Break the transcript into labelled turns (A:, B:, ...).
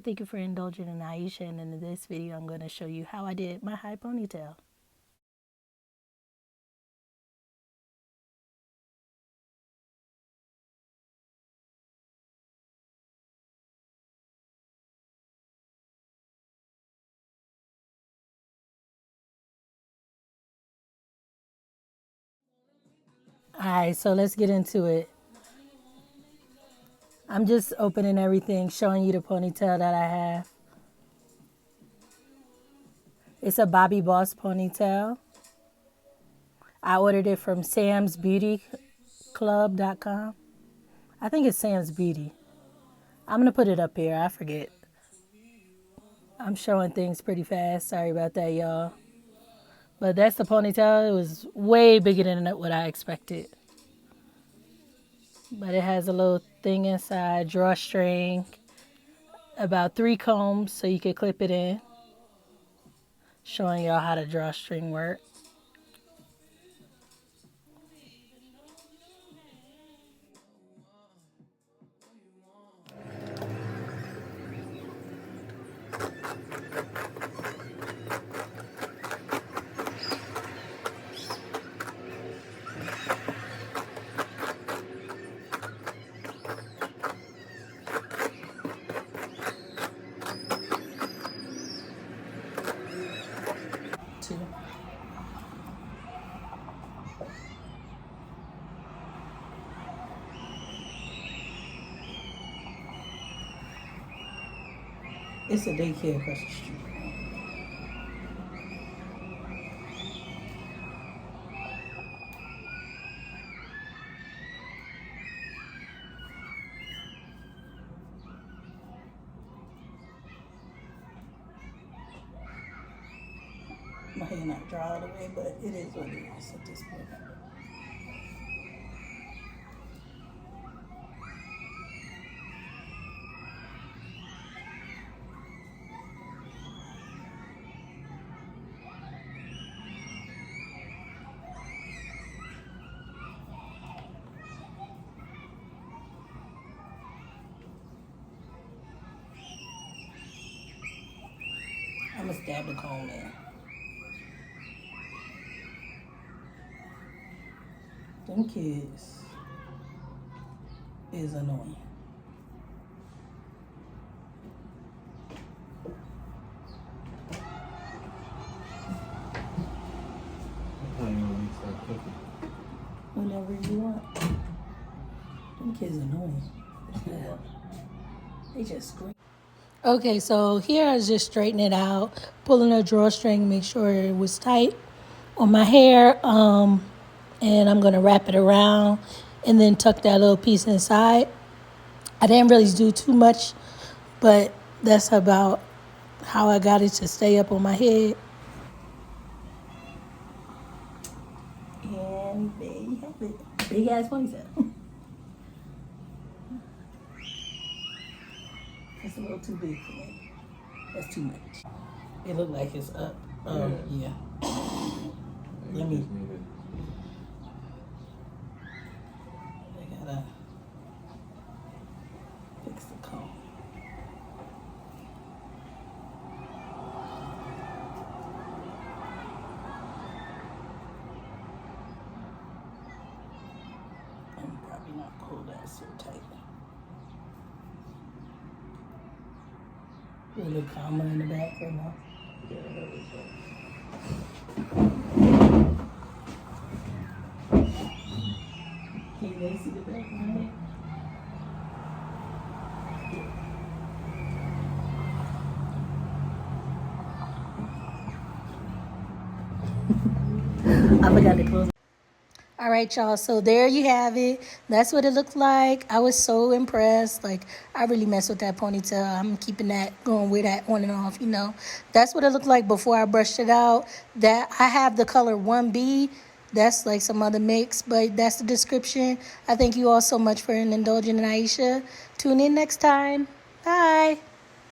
A: thank you for indulging in Aisha, and in this video I'm going to show you how I did my high ponytail. Alright, so let's get into it. I'm just opening everything, showing you the ponytail that I have. It's a Bobbi Boss ponytail. I ordered it from samsbeautyclub.com. I think it's Sam's Beauty. I'm going to put it up here. I forget. I'm showing things pretty fast. Sorry about that, y'all. But that's the ponytail. It was way bigger than what I expected. But it has a little thing inside, drawstring, about 3 combs so you can clip it in. Showing y'all how the drawstring works. Two. It's a daycare across the street. My hair not dry all the way, but it is what it is at this point. I'm gonna stab the comb in. Them kids is annoying. Whenever you want. Them kids annoying. They just scream. Okay, so here I was just straightening it out, pulling a drawstring, make sure it was tight on my hair. And I'm gonna wrap it around and then tuck that little piece inside. I didn't really do too much, but that's about how I got it to stay up on my head. And there you have it. Big ass ponytail. It's a little too big for me. That's too much. It looked like it's up. Yeah. Let me. I gotta fix the comb. I'm probably not pull that so tight. A little comma in the back right now. Yeah, that was Can you guys see the back of my head? I forgot to close. All right, y'all. So there you have it. That's what it looked like. I was so impressed. Like, I really messed with that ponytail. I'm keeping that going with that on and off, you know. That's what it looked like before I brushed it out. That I have the color 1B. That's like some other mix, but that's the description. I thank you all so much for indulging in Aisha. Tune in next time. Bye.